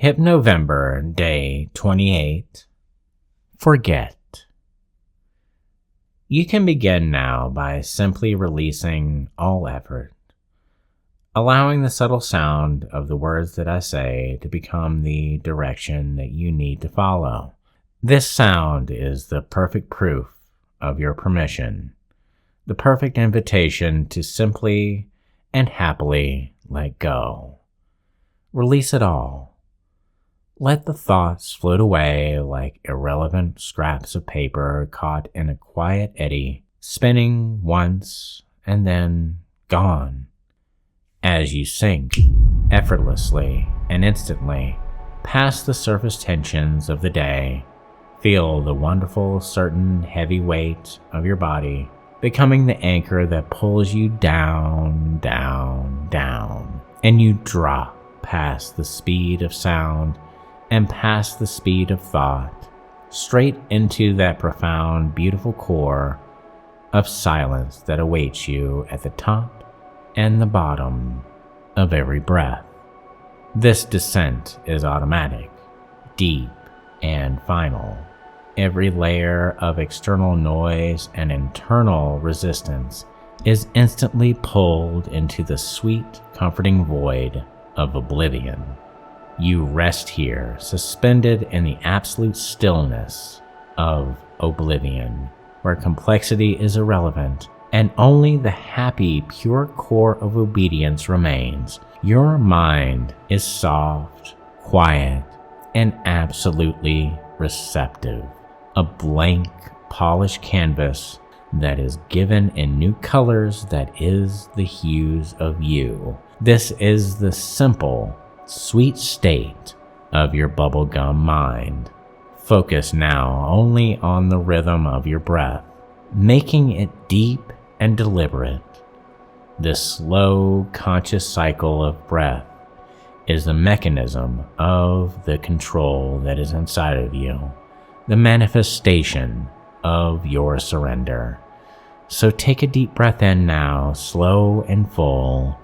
Hypnovember, Day 28. Forget. You can begin now by simply releasing all effort, allowing the subtle sound of the words that I say to become the direction that you need to follow. This sound is the perfect proof of your permission, the perfect invitation to simply and happily let go. Release it all. Let the thoughts float away like irrelevant scraps of paper caught in a quiet eddy, spinning once and then gone. As you sink effortlessly and instantly past the surface tensions of the day, feel the wonderful, certain heavy weight of your body becoming the anchor that pulls you down, down, down, and you drop past the speed of sound and past the speed of thought, straight into that profound, beautiful core of silence that awaits you at the top and the bottom of every breath. This descent is automatic, deep, and final. Every layer of external noise and internal resistance is instantly pulled into the sweet, comforting void of oblivion. You rest here, suspended in the absolute stillness of oblivion, where complexity is irrelevant and only the happy, pure core of obedience remains. Your mind is soft, quiet, and absolutely receptive. A blank, polished canvas that is given in new colors that is the hues of you. This is the simple, sweet state of your bubblegum mind. Focus now only on the rhythm of your breath, making it deep and deliberate. This slow, conscious cycle of breath is the mechanism of the control that is inside of you, the manifestation of your surrender. So take a deep breath in now, slow and full,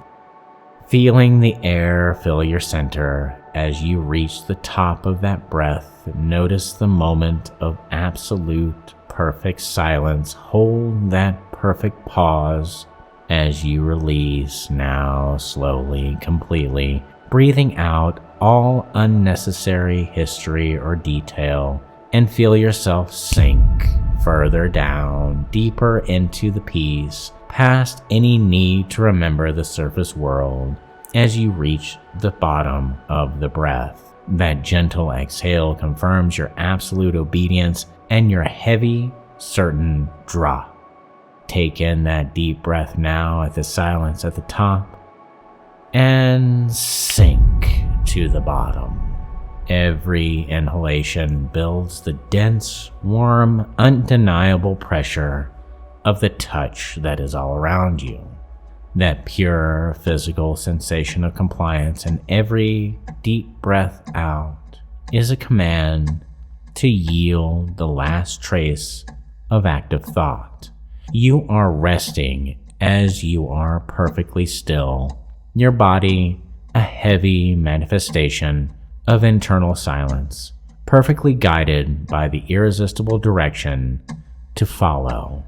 feeling the air fill your center. As you reach the top of that breath, notice the moment of absolute perfect silence. Hold that perfect pause as you release now, slowly, completely, breathing out all unnecessary history or detail, and feel yourself sink further down, deeper into the peace, past any need to remember the surface world as you reach the bottom of the breath. That gentle exhale confirms your absolute obedience and your heavy, certain drop. Take in that deep breath now at the silence at the top and sink to the bottom. Every inhalation builds the dense, warm, undeniable pressure of the touch that is all around you. That pure physical sensation of compliance, and every deep breath out is a command to yield the last trace of active thought. You are resting as you are perfectly still, your body a heavy manifestation of internal silence, perfectly guided by the irresistible direction to follow.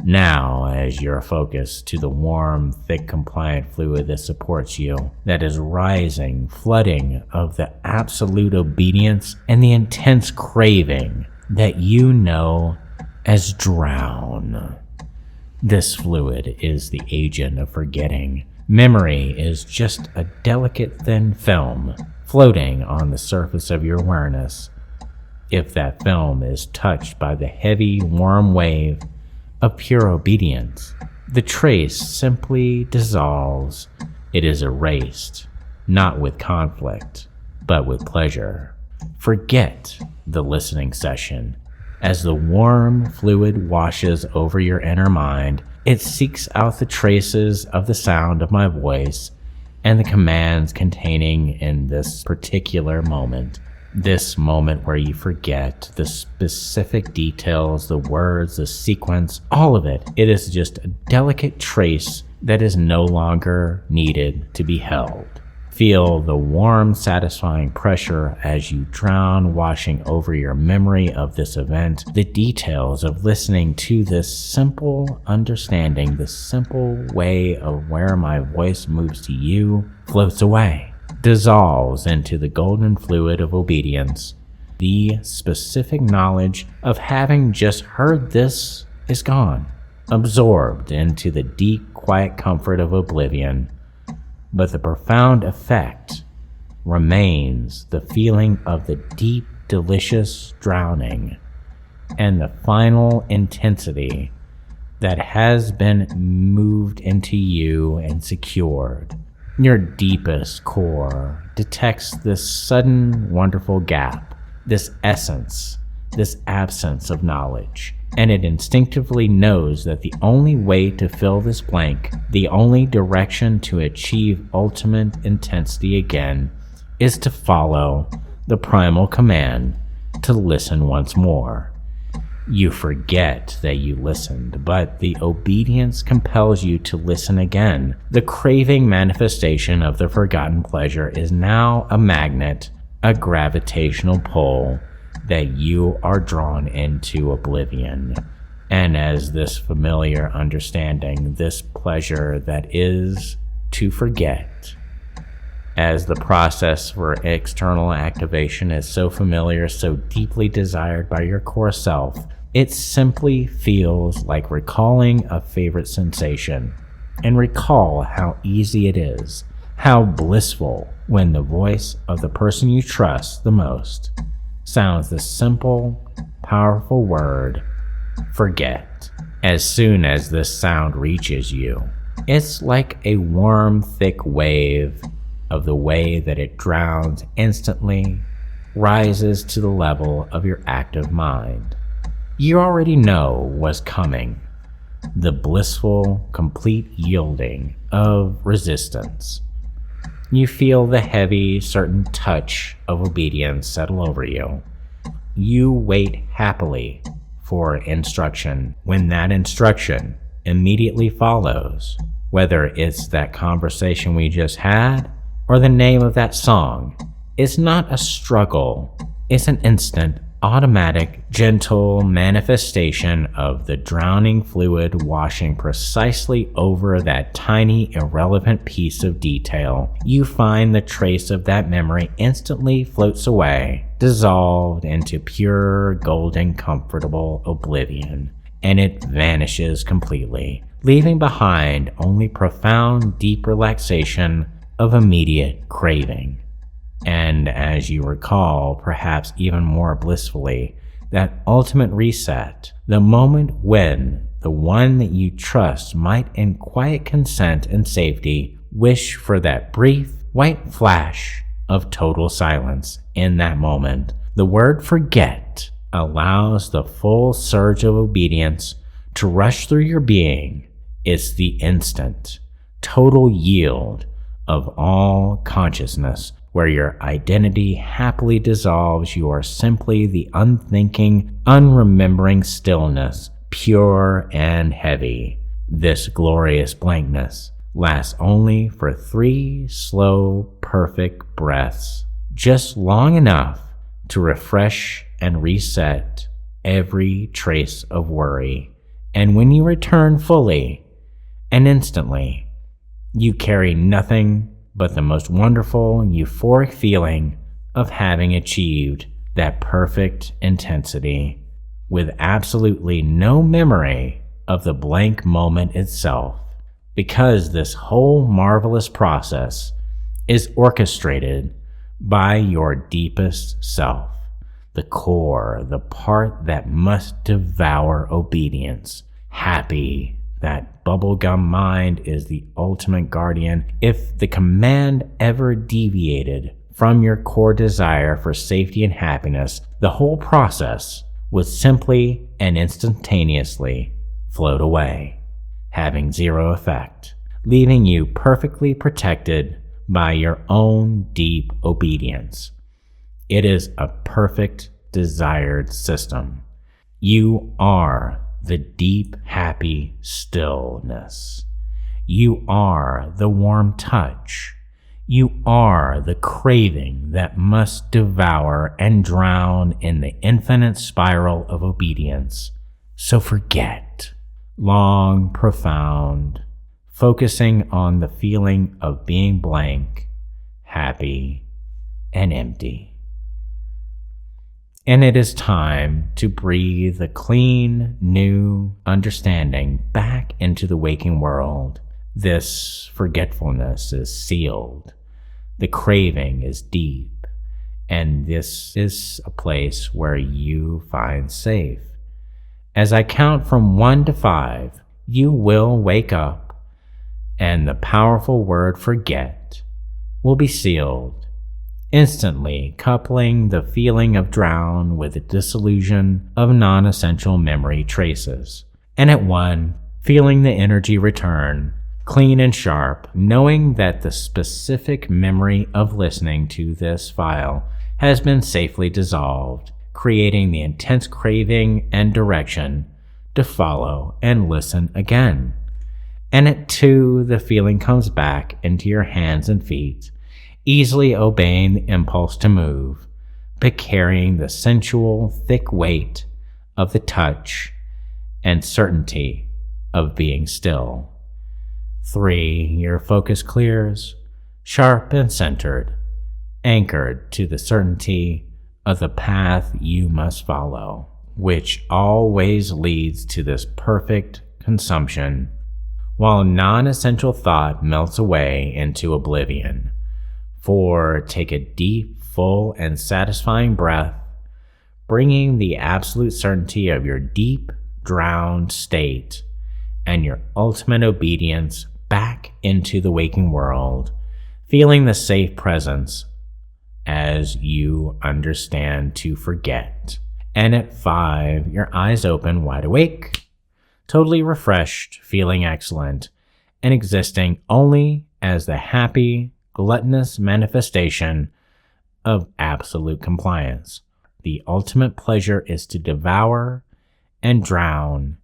Now, as you're focused to the warm, thick, compliant fluid that supports you, that is rising, flooding of the absolute obedience and the intense craving that you know as drown. This fluid is the agent of forgetting. Memory is just a delicate, thin film floating on the surface of your awareness. If that film is touched by the heavy, warm wave of pure obedience, the trace simply dissolves. It is erased, not with conflict, but with pleasure. Forget the listening session. As the warm fluid washes over your inner mind, it seeks out the traces of the sound of my voice and the commands containing in this particular moment. This moment where you forget the specific details, the words, the sequence, all of it. It is just a delicate trace that is no longer needed to be held. Feel the warm, satisfying pressure as you drown, washing over your memory of this event. The details of listening to this simple understanding, this simple way of where my voice moves to you, floats away, dissolves into the golden fluid of obedience. The specific knowledge of having just heard this is gone, absorbed into the deep, quiet comfort of oblivion. But the profound effect remains the feeling of the deep, delicious drowning and the final intensity that has been moved into you and secured. Your deepest core detects this sudden, wonderful gap, this essence, this absence of knowledge. And it instinctively knows that the only way to fill this blank, the only direction to achieve ultimate intensity again, is to follow the primal command to listen once more. You forget that you listened, but the obedience compels you to listen again. The craving manifestation of the forgotten pleasure is now a magnet, a gravitational pull, that you are drawn into oblivion. And as this familiar understanding, this pleasure that is to forget, as the process for external activation is so familiar, so deeply desired by your core self, it simply feels like recalling a favorite sensation. And recall how easy it is, how blissful when the voice of the person you trust the most sounds the simple, powerful word, forget. As soon as this sound reaches you, it's like a warm, thick wave of the way that it drowns instantly, rises to the level of your active mind. You already know what's coming, the blissful, complete yielding of resistance. You feel the heavy, certain touch of obedience settle over you. You wait happily for instruction when that instruction immediately follows, whether it's that conversation we just had or the name of that song. It's not a struggle. It's an instant, automatic, gentle manifestation of the drowning fluid washing precisely over that tiny, irrelevant piece of detail. You find the trace of that memory instantly floats away, dissolved into pure, golden, comfortable oblivion, and it vanishes completely, leaving behind only profound, deep relaxation of immediate craving. And as you recall, perhaps even more blissfully, that ultimate reset, the moment when the one that you trust might in quiet consent and safety wish for that brief white flash of total silence in that moment. The word forget allows the full surge of obedience to rush through your being. It's the instant, total yield of all consciousness, where your identity happily dissolves. You are simply the unthinking, unremembering stillness, pure and heavy. This glorious blankness lasts only for 3 slow, perfect breaths, just long enough to refresh and reset every trace of worry. And when you return fully and instantly, you carry nothing but the most wonderful, euphoric feeling of having achieved that perfect intensity, with absolutely no memory of the blank moment itself, because this whole marvelous process is orchestrated by your deepest self, the core, the part that must devour obedience, happy. That bubblegum mind is the ultimate guardian. If the command ever deviated from your core desire for safety and happiness, the whole process would simply and instantaneously float away, having zero effect, leaving you perfectly protected by your own deep obedience. It is a perfect desired system. You are the deep, happy stillness. You are the warm touch. You are the craving that must devour and drown in the infinite spiral of obedience. So forget. Long, profound, focusing on the feeling of being blank, happy, and empty. And it is time to breathe a clean, new understanding back into the waking world. This forgetfulness is sealed. The craving is deep. And this is a place where you find safe. As I count from 1 to 5, you will wake up, and the powerful word forget will be sealed, instantly coupling the feeling of drown with the dissolution of non-essential memory traces. And at 1, feeling the energy return, clean and sharp, knowing that the specific memory of listening to this file has been safely dissolved, creating the intense craving and direction to follow and listen again. And at 2, the feeling comes back into your hands and feet, easily obeying the impulse to move, but carrying the sensual, thick weight of the touch and certainty of being still. 3, your focus clears, sharp and centered, anchored to the certainty of the path you must follow, which always leads to this perfect consumption, while non-essential thought melts away into oblivion. 4, take a deep, full, and satisfying breath, bringing the absolute certainty of your deep, drowned state and your ultimate obedience back into the waking world, feeling the safe presence as you understand to forget. And at 5, your eyes open wide awake, totally refreshed, feeling excellent, and existing only as the happy, gluttonous manifestation of absolute compliance. The ultimate pleasure is to devour and drown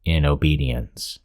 in obedience.